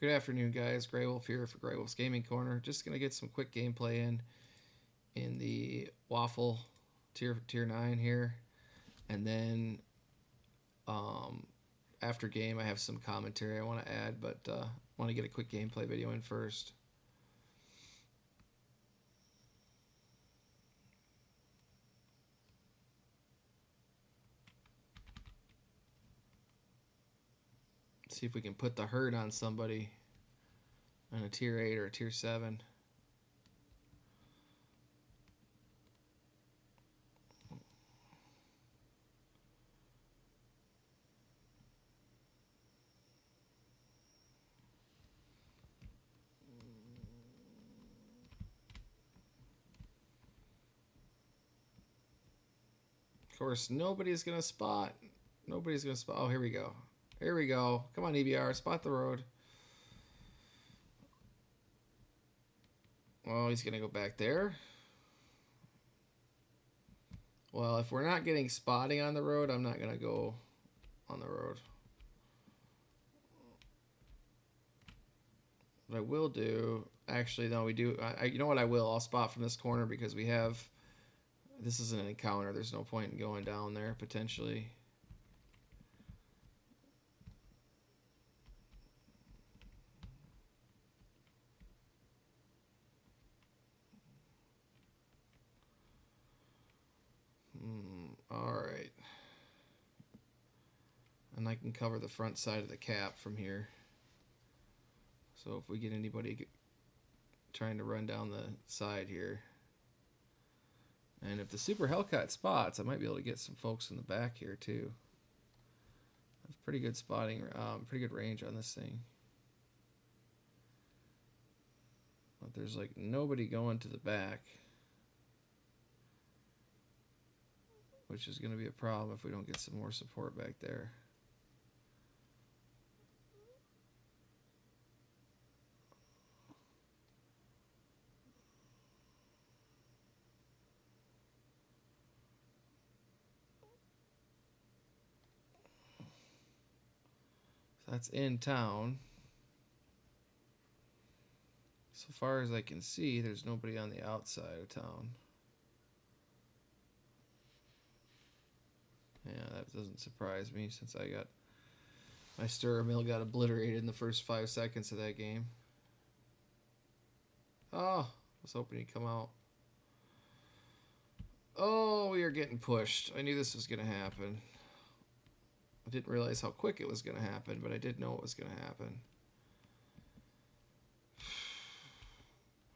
Good afternoon, guys. Grey Wolf here for Grey Wolf's Gaming Corner. Just gonna get some quick gameplay in the Waffle tier 9 here, and then um, after game I have some commentary I want to add, but want to get a quick gameplay video in first. See if we can put the hurt on somebody on a tier 8 or a tier 7. Of course, nobody's gonna spot. Nobody's gonna spot. Oh, here we go. Here we go. Come on, EBR, spot the road. Oh, he's gonna go back there. Well, if we're not getting spotting on the road, I'm not gonna go on the road. What I will do, actually, no, we do. You know what I will? I'll spot from this corner because we have. This isn't an encounter. There's no point in going down there potentially. All right. And I can cover the front side of the cap from here. So if we get anybody trying to run down the side here, and if the Super Hellcat spots, I might be able to get some folks in the back here too. I have pretty good spotting, pretty good range on this thing. But there's like nobody going to the back, which is going to be a problem if we don't get some more support back there. So that's in town. So far as I can see, there's nobody on the outside of town. Yeah, that doesn't surprise me since my stirrer mill got obliterated in the first 5 seconds of that game. Oh, I was hoping he'd come out. Oh, we are getting pushed. I knew this was going to happen. I didn't realize how quick it was going to happen, but I did know it was going to happen.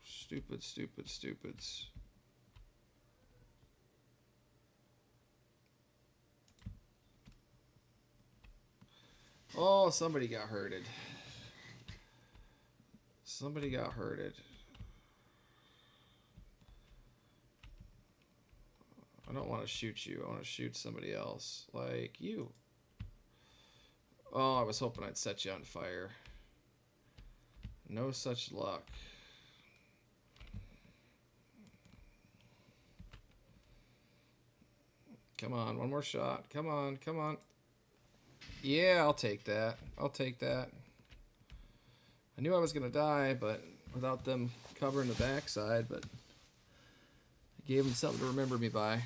Stupid, stupid, stupids. Oh, somebody got hurted. Somebody got hurted. I don't want to shoot you. I want to shoot somebody else. Like you. Oh, I was hoping I'd set you on fire. No such luck. Come on, one more shot. Come on, come on. Yeah, I'll take that. I'll take that. I knew I was going to die, but without them covering the backside, but I gave them something to remember me by.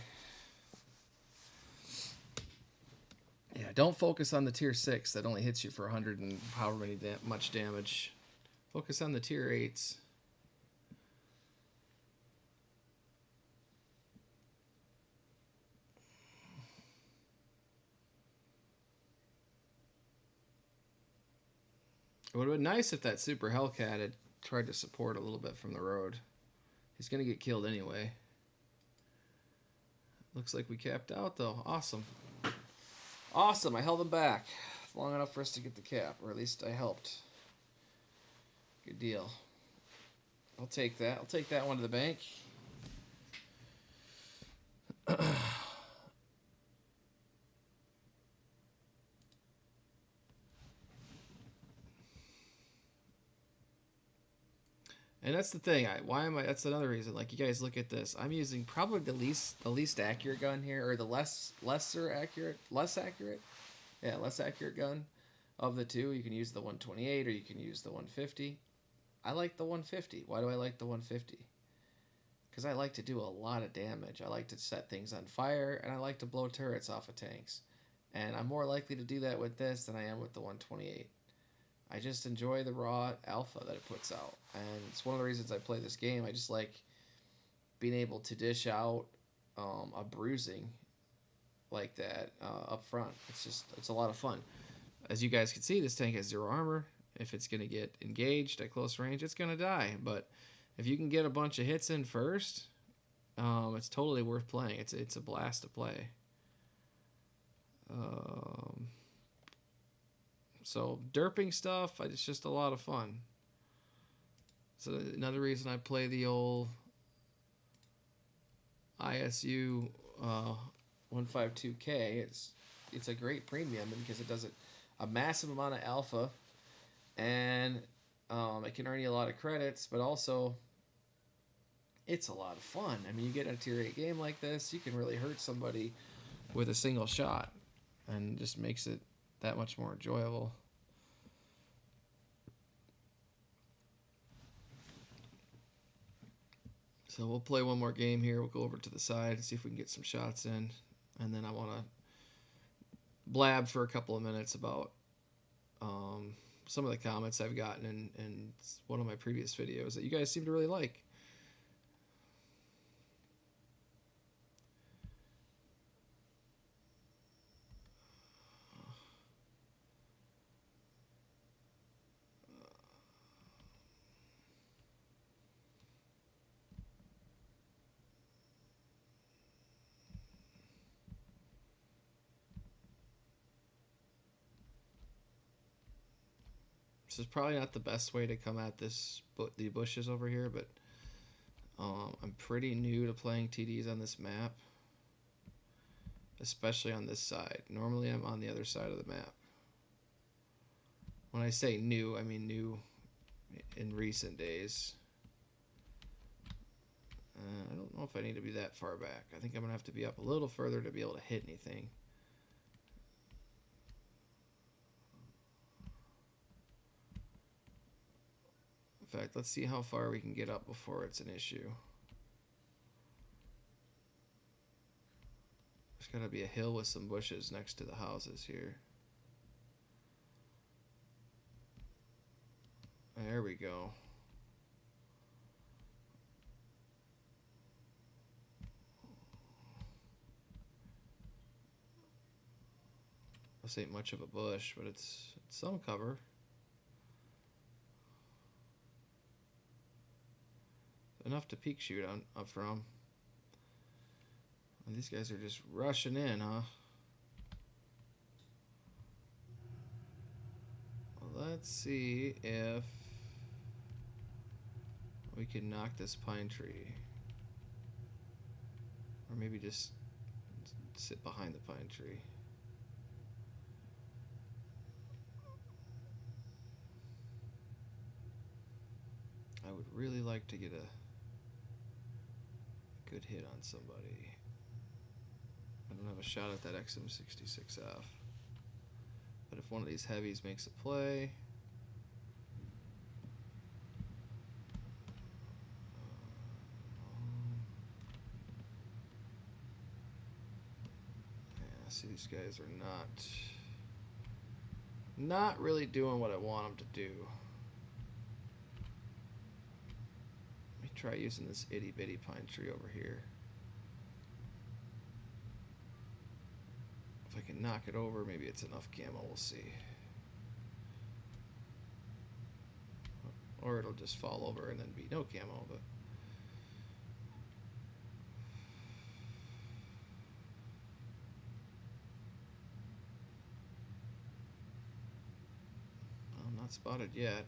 Yeah, don't focus on the tier 6 that only hits you for 100 and however much damage. Focus on the tier 8s. It would have been nice if that Super Hellcat had tried to support a little bit from the road. He's going to get killed anyway. Looks like we capped out, though. Awesome. Awesome. I held him back long enough for us to get the cap, or at least I helped. Good deal. I'll take that. I'll take that one to the bank. And that's the thing. That's another reason. Like, you guys look at this. I'm using probably the least accurate gun here, or the less accurate gun. of the two. You can use the 128 or you can use the 150. I like the 150. Why do I like the 150? Because I like to do a lot of damage. I like to set things on fire, and I like to blow turrets off of tanks. And I'm more likely to do that with this than I am with the 128. I just enjoy the raw alpha that it puts out. And it's one of the reasons I play this game. I just like being able to dish out a bruising like that up front. It's a lot of fun. As you guys can see, this tank has 0 armor. If it's going to get engaged at close range, it's going to die. But if you can get a bunch of hits in first, it's totally worth playing. It's a blast to play. So derping stuff, it's just a lot of fun. So another reason I play the old ISU 152K. It's a great premium because it does a massive amount of alpha, and it can earn you a lot of credits, but also it's a lot of fun. I mean, you get a tier 8 game like this, you can really hurt somebody with a single shot, and just makes it that much more enjoyable. So we'll play one more game here. We'll go over to the side and see if we can get some shots in, and then I want to blab for a couple of minutes about some of the comments I've gotten in one of my previous videos that you guys seem to really like. This is probably not the best way to come at the bushes over here, but I'm pretty new to playing TDs on this map, especially on this side. Normally I'm on the other side of the map. When I say new, I mean new in recent days. I don't know if I need to be that far back. I think I'm going to have to be up a little further to be able to hit anything. In fact, let's see how far we can get up before it's an issue. There's got to be a hill with some bushes next to the houses here. There we go. This ain't much of a bush, but it's some cover. Enough to peek shoot up from. And these guys are just rushing in, huh? Well, let's see if we can knock this pine tree. Or maybe just sit behind the pine tree. I would really like to get a good hit on somebody. I don't have a shot at that XM66F. But if one of these heavies makes a play... yeah, see, these guys are not really doing what I want them to do. Try using this itty bitty pine tree over here. If I can knock it over, maybe it's enough camo, we'll see. Or it'll just fall over and then be no camo, but I'm not spotted yet.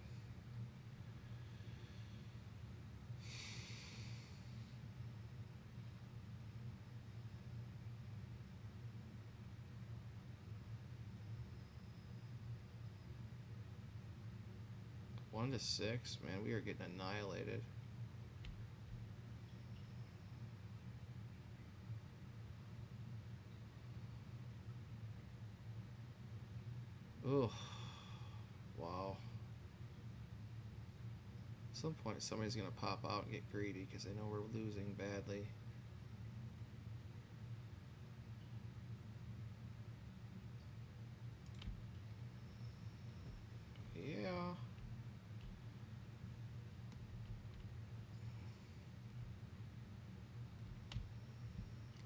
One to 6, man, we are getting annihilated. Ugh. some point, somebody's going to pop out and get greedy because they know we're losing badly. Yeah.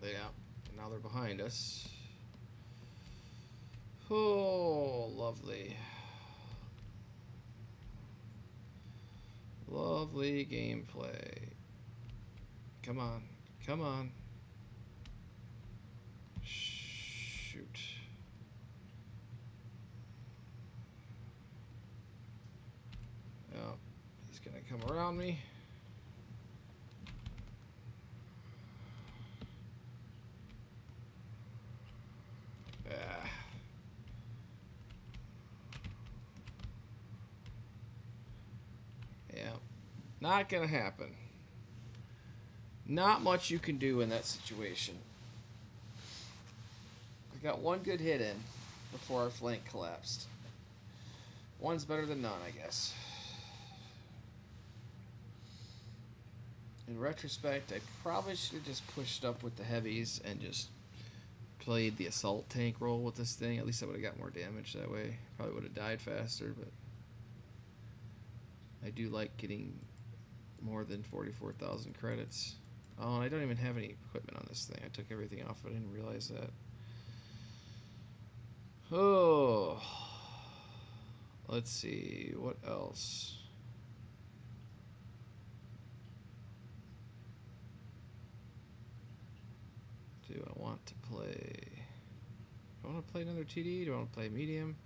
Yeah. And now they're behind us. Oh, lovely. Lovely gameplay. Come on. Come on. Shoot. Oh, he's going to come around me. Ah. Yeah. Not going to happen. Not much you can do in that situation. I got one good hit in before our flank collapsed. One's better than none, I guess. In retrospect, I probably should have just pushed up with the heavies and just played the assault tank role with this thing. At least I would have got more damage that way. Probably would have died faster, but I do like getting more than 44,000 credits. Oh, and I don't even have any equipment on this thing. I took everything off, but I didn't realize that. Oh, let's see, what else? Do I want to play? Do I want to play another TD? Do I want to play medium?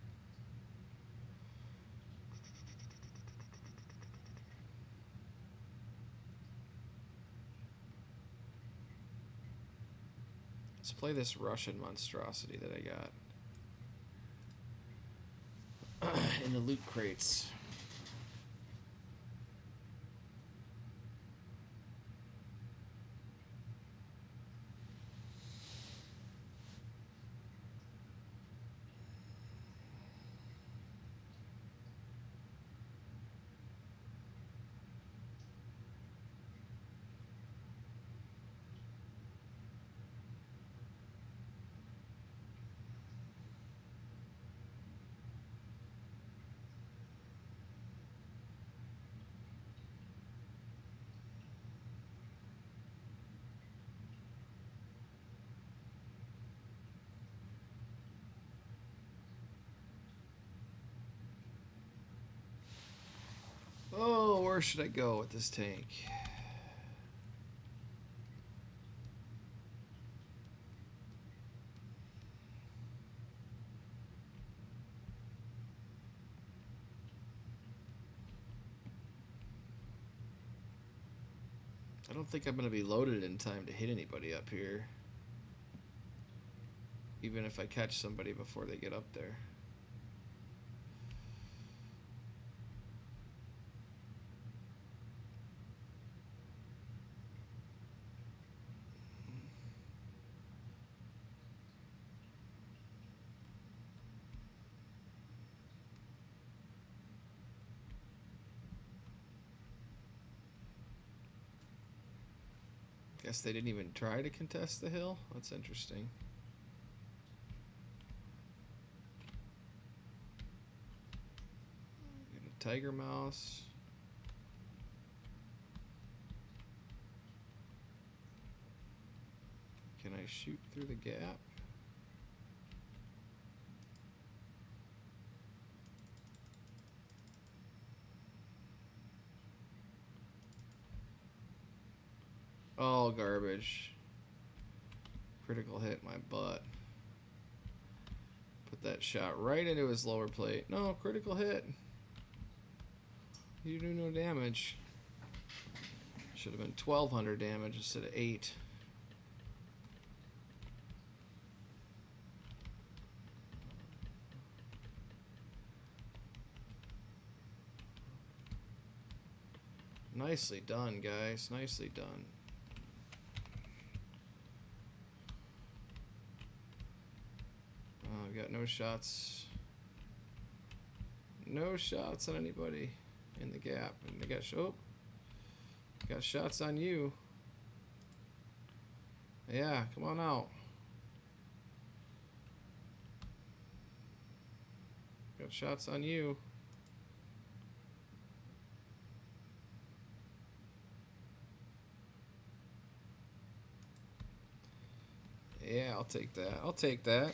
Let's play this Russian monstrosity that I got in the loot crates. Oh, where should I go with this tank? I don't think I'm going to be loaded in time to hit anybody up here. Even if I catch somebody before they get up there. Guess they didn't even try to contest the hill. That's interesting. Get a tiger mouse. Can I shoot through the gap? Oh, garbage. Critical hit my butt. Put that shot right into his lower plate. No, critical hit. You do no damage. Should have been 1,200 damage instead of 8. Nicely done, guys. Nicely done. Got no shots. No shots on anybody. in the gap. And they got shots on you. Yeah, come on out. Got shots on you. Yeah, I'll take that. I'll take that.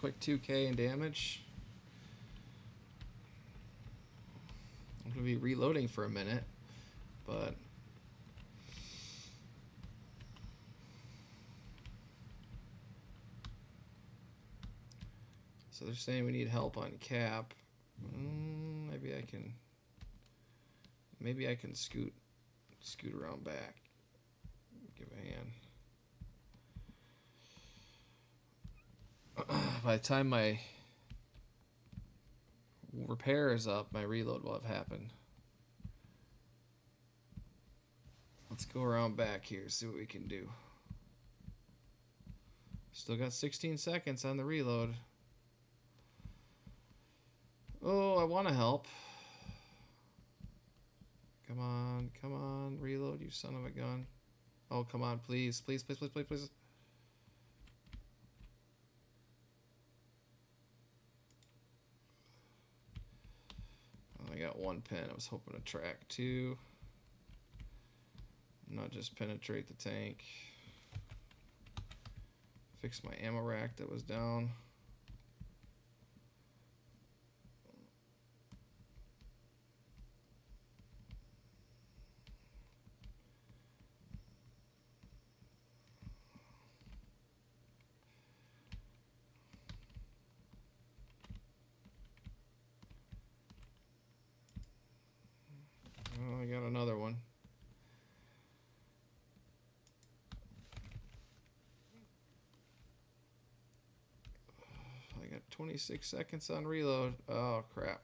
Quick 2K in damage. I'm going to be reloading for a minute, but so they're saying we need help on cap. Maybe I can scoot around back. Give a hand. By the time my repair is up, my reload will have happened. Let's go around back here, see what we can do. Still got 16 seconds on the reload. Oh, I want to help. Come on, reload, you son of a gun. Oh, come on, please. Oh, I got one pin. I was hoping to track two. Not just penetrate the tank. Fix my ammo rack that was down. Oh, I got another one. I got 26 seconds on reload. Oh, crap.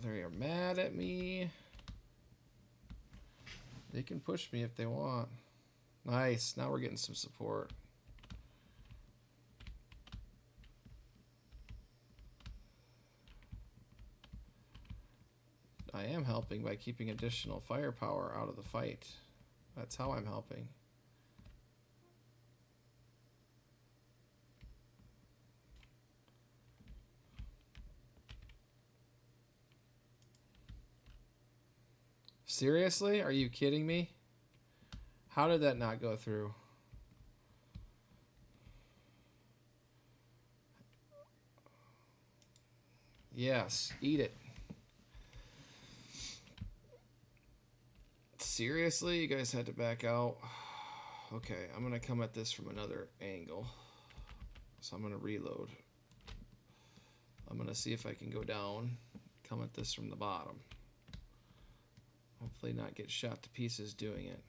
They are mad at me. They can push me if they want. Nice. Now we're getting some support. I am helping by keeping additional firepower out of the fight. That's how I'm helping. Seriously? Are you kidding me? How did that not go through? Yes, eat it. Seriously? You guys had to back out? Okay, I'm going to come at this from another angle. So I'm going to reload. I'm going to see if I can go down, come at this from the bottom. Hopefully not get shot to pieces doing it.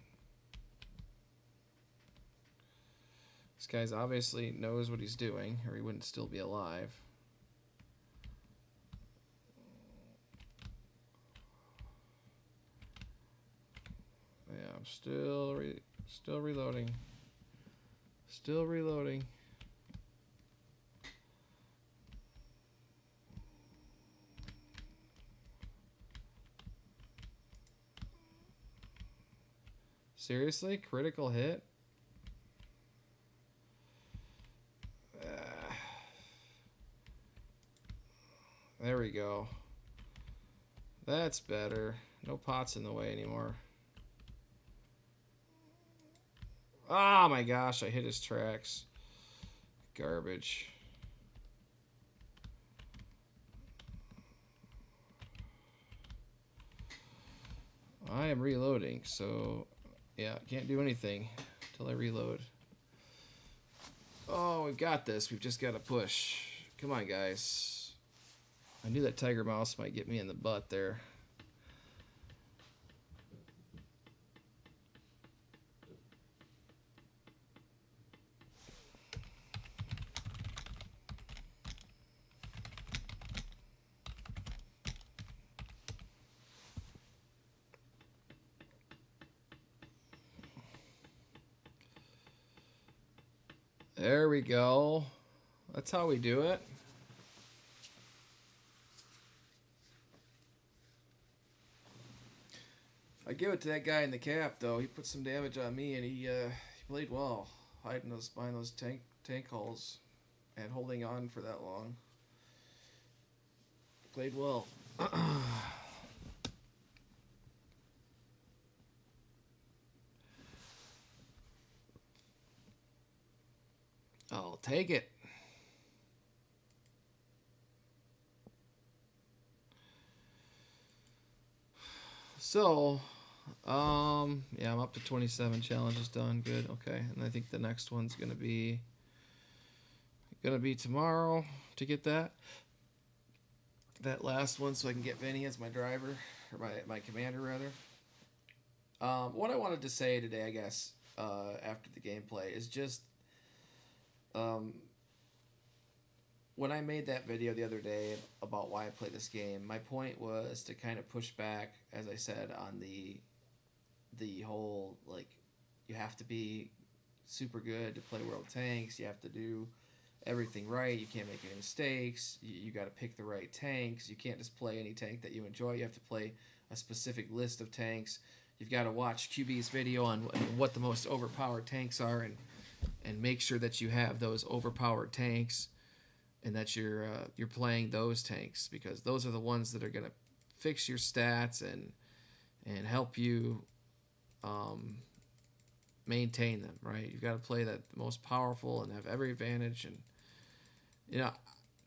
This guy's obviously knows what he's doing, or he wouldn't still be alive. Yeah, I'm still reloading. Still reloading. Seriously? Critical hit? There we go. That's better. No pots in the way anymore. Oh my gosh, I hit his tracks. Garbage. I am reloading, so yeah, can't do anything until I reload. Oh, we've got this. We've just got to push. Come on, guys. I knew that tiger mouse might get me in the butt there. There we go. That's how we do it. I give it to that guy in the cap though. He put some damage on me, and he played well, hiding those behind those tank hulls, and holding on for that long. Played well. I'll take it. So, yeah, I'm up to 27 challenges done. Good. Okay. And I think the next one's gonna be tomorrow to get that last one, so I can get Vinny as my driver, or my commander rather. What I wanted to say today, I guess, after the gameplay is just, um, when I made that video the other day about why I play this game, my point was to kind of push back, as I said, on the whole, like, you have to be super good to play World Tanks. You have to do everything right. You can't make any mistakes. You got to pick the right tanks. You can't just play any tank that you enjoy. You have to play a specific list of tanks. You've got to watch QB's video on what the most overpowered tanks are, and make sure that you have those overpowered tanks, and that you're playing those tanks, because those are the ones that are going to fix your stats and help you maintain them, right? You've got to play that most powerful and have every advantage, and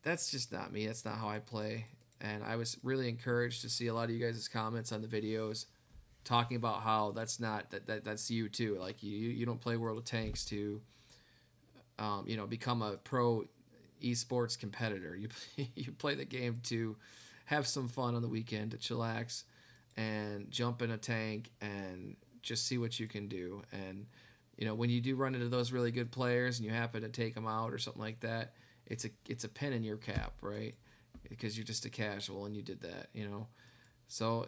that's just not me. That's not how I play. And I was really encouraged to see a lot of you guys' comments on the videos talking about how that's you too. Like you don't play World of Tanks to become a pro esports competitor. You play the game to have some fun on the weekend, to chillax and jump in a tank and just see what you can do. And when you do run into those really good players and you happen to take them out or something like that, it's a pin in your cap, right? Because you're just a casual and you did that. So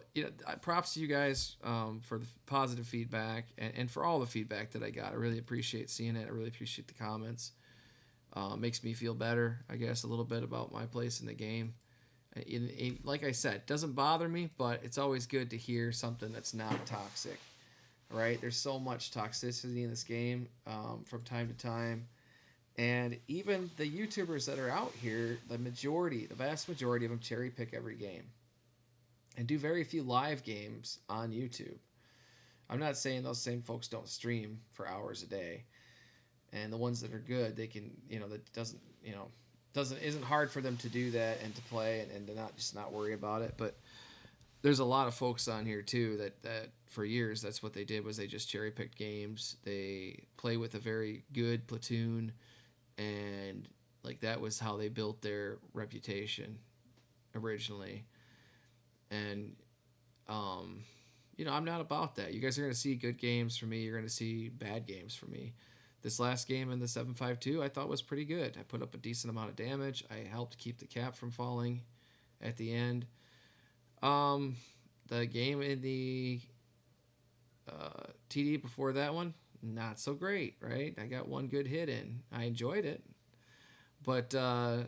props to you guys for the positive feedback, and for all the feedback that I got. I really appreciate seeing it. I really appreciate the comments. Makes me feel better, I guess, a little bit about my place in the game. Like I said, it doesn't bother me, but it's always good to hear something that's not toxic, right? There's so much toxicity in this game from time to time. And even the YouTubers that are out here, the vast majority of them cherry pick every game and do very few live games on YouTube. I'm not saying those same folks don't stream for hours a day. And the ones that are good, they can, isn't hard for them to do that and to play and to not worry about it. But there's a lot of folks on here too that for years that's what they did, was they just cherry picked games. They play with a very good platoon, and like that was how they built their reputation originally. And I'm not about that. You guys are going to see good games from me. You're going to see bad games from me. This last game in the 7.5.2 I thought was pretty good. I put up a decent amount of damage. I helped keep the cap from falling at the end. The game in the TD before that one, not so great, right? I got one good hit in. I enjoyed it. But I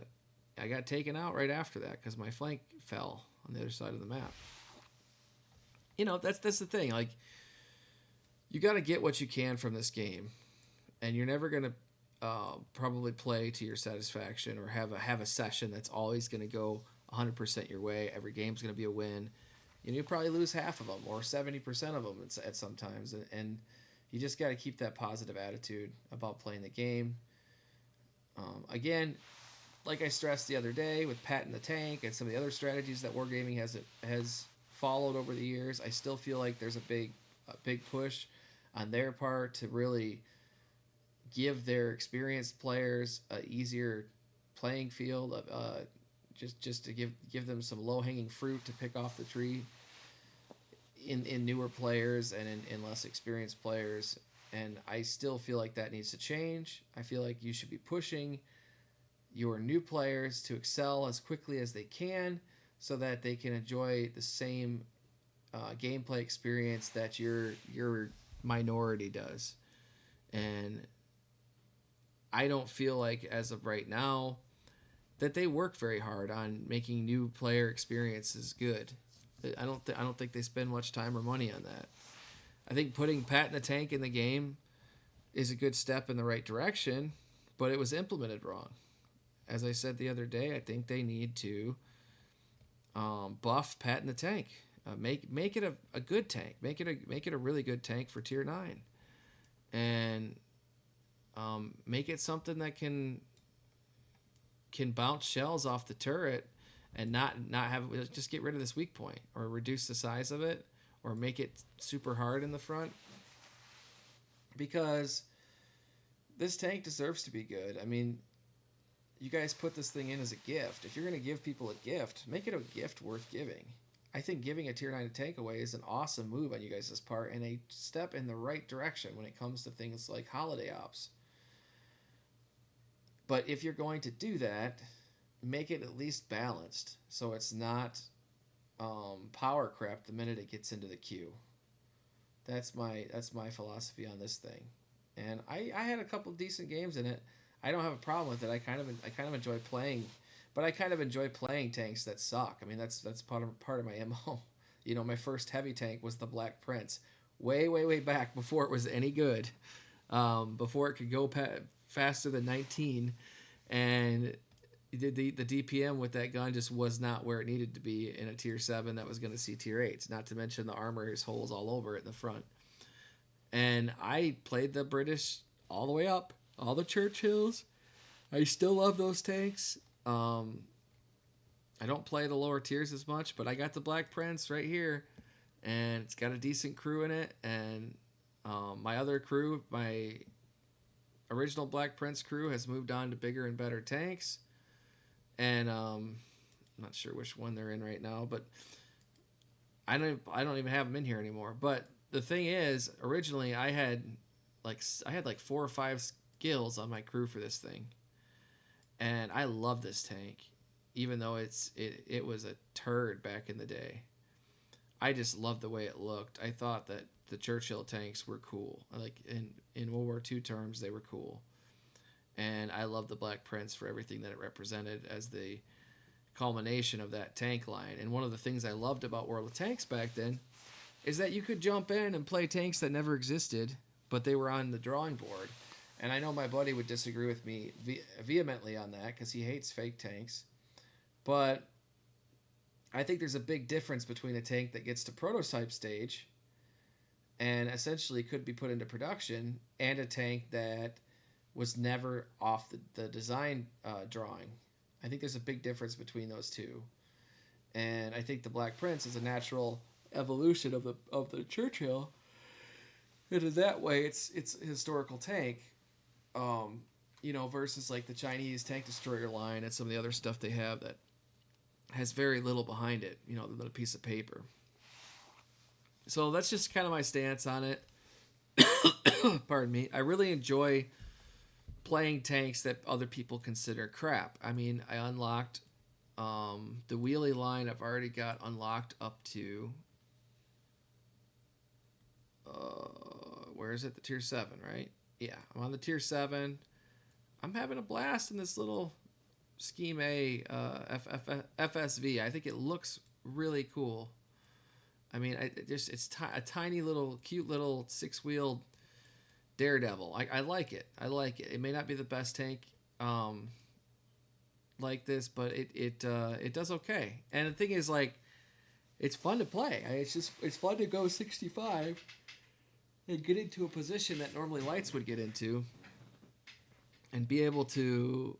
got taken out right after that because my flank fell on the other side of the map. That's the thing. Like, you got to get what you can from this game. And you're never going to probably play to your satisfaction, or have a session that's always going to go 100% your way. Every game's going to be a win. You'll probably lose half of them or 70% of them at sometimes. And you just got to keep that positive attitude about playing the game. Again, like I stressed the other day with Pat in the Tank and some of the other strategies that Wargaming has followed over the years, I still feel like there's a big push on their part to really give their experienced players an easier playing field, just to give them some low-hanging fruit to pick off the tree in newer players and in less experienced players. And I still feel like that needs to change. I feel like you should be pushing your new players to excel as quickly as they can, so that they can enjoy the same gameplay experience that your minority does. And I don't feel like, as of right now, that they work very hard on making new player experiences good. I don't think they spend much time or money on that. I think putting Pat in the Tank in the game is a good step in the right direction, but it was implemented wrong. As I said the other day, I think they need to buff Pat in the Tank. Make it a good tank. Make it a really good tank for tier 9, and make it something that can bounce shells off the turret and not have just get rid of this weak point or reduce the size of it or make it super hard in the front, because this tank deserves to be good. I mean, you guys put this thing in as a gift. If you're going to give people a gift, make it a gift worth giving. I think giving a tier 9 tank away is an awesome move on you guys' part and a step in the right direction when it comes to things like holiday ops. But if you're going to do that, make it at least balanced so it's not power crap the minute it gets into the queue. That's my philosophy on this thing. And I had a couple decent games in it. I don't have a problem with it. I kind of enjoy playing, but I kind of enjoy playing tanks that suck. I mean, that's part of my MO. You know, my first heavy tank was the Black Prince, way back before it was any good, before it could go faster than 19, and the DPM with that gun just was not where it needed to be in a tier 7 that was going to see tier 8s. Not to mention the armor is holes all over it in the front. And I played the British all the way up, all the Churchills. I still love those tanks. I don't play the lower tiers as much, but I got the Black Prince right here, and it's got a decent crew in it. And my other crew, my original Black Prince crew, has moved on to bigger and better tanks. And I'm not sure which one they're in right now, but I don't even have them in here anymore. But the thing is, originally I had like 4 or 5 skills on my crew for this thing, and I love this tank, even though it was a turd back in the day. I just loved the way it looked. I thought that the Churchill tanks were cool. Like in World War II terms, they were cool. And I love the Black Prince for everything that it represented as the culmination of that tank line. And one of the things I loved about World of Tanks back then is that you could jump in and play tanks that never existed, but they were on the drawing board. And I know my buddy would disagree with me vehemently on that because he hates fake tanks. But I think there's a big difference between a tank that gets to prototype stage and essentially could be put into production and a tank that was never off the design drawing. I think there's a big difference between those two. And I think the Black Prince is a natural evolution of the Churchill. And in that way, it's a historical tank. Versus like the Chinese tank destroyer line and some of the other stuff they have that has very little behind it, than a piece of paper. So that's just kind of my stance on it. Pardon me. I really enjoy playing tanks that other people consider crap. I mean, I unlocked the wheelie line. I've already got unlocked up to where is it? The tier 7, right? Yeah, I'm on the tier 7. I'm having a blast in this little Scheme A FSV. I think it looks really cool. I mean, it's a tiny little, cute little 6-wheeled Daredevil. I like it. I like it. It may not be the best tank like this, but it does okay. And the thing is, like, it's fun to play. It's fun to go 65 and get into a position that normally lights would get into, and be able to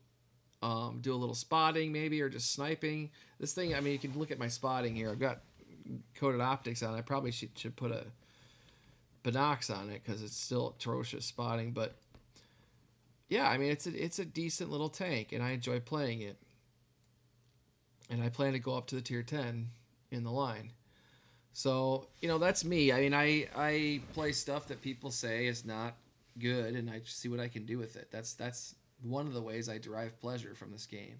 do a little spotting maybe, or just sniping. This thing, I mean, you can look at my spotting here. I've got coated optics on. I probably should put a binocs on it because it's still atrocious spotting. But yeah, I mean, it's a decent little tank, and I enjoy playing it. And I plan to go up to the tier 10 in the line. So, that's me. I mean, I play stuff that people say is not good, and I see what I can do with it. That's one of the ways I derive pleasure from this game.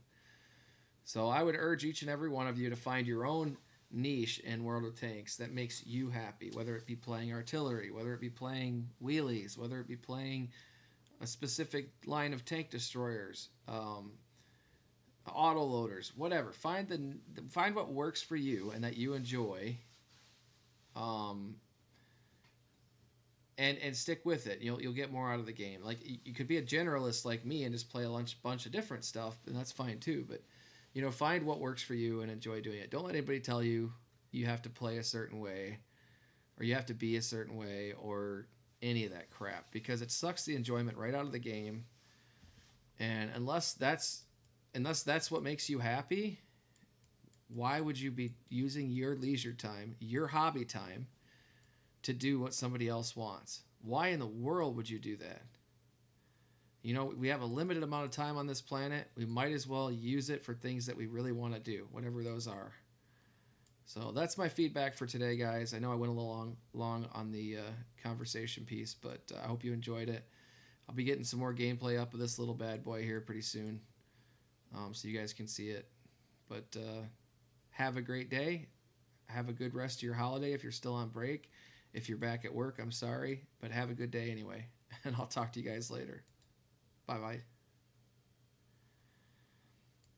So I would urge each and every one of you to find your own niche in World of Tanks that makes you happy, whether it be playing artillery, whether it be playing wheelies, whether it be playing a specific line of tank destroyers. auto loaders, whatever. Find what works for you and that you enjoy, um, and stick with it. You'll get more out of the game. Like you could be a generalist like me and just play a bunch of different stuff, and that's fine too. But find what works for you and enjoy doing it. Don't let anybody tell you you have to play a certain way, or you have to be a certain way, or any of that crap, because it sucks the enjoyment right out of the game. And unless that's what makes you happy, why would you be using your leisure time, your hobby time, to do what somebody else wants? Why in the world would you do that? We have a limited amount of time on this planet. We might as well use it for things that we really want to do, whatever those are. So that's my feedback for today, guys. I know I went a little long on the conversation piece, but I hope you enjoyed it. I'll be getting some more gameplay up of this little bad boy here pretty soon, so you guys can see it. But have a great day. Have a good rest of your holiday if you're still on break. If you're back at work, I'm sorry, but have a good day anyway. And I'll talk to you guys later. Bye-bye.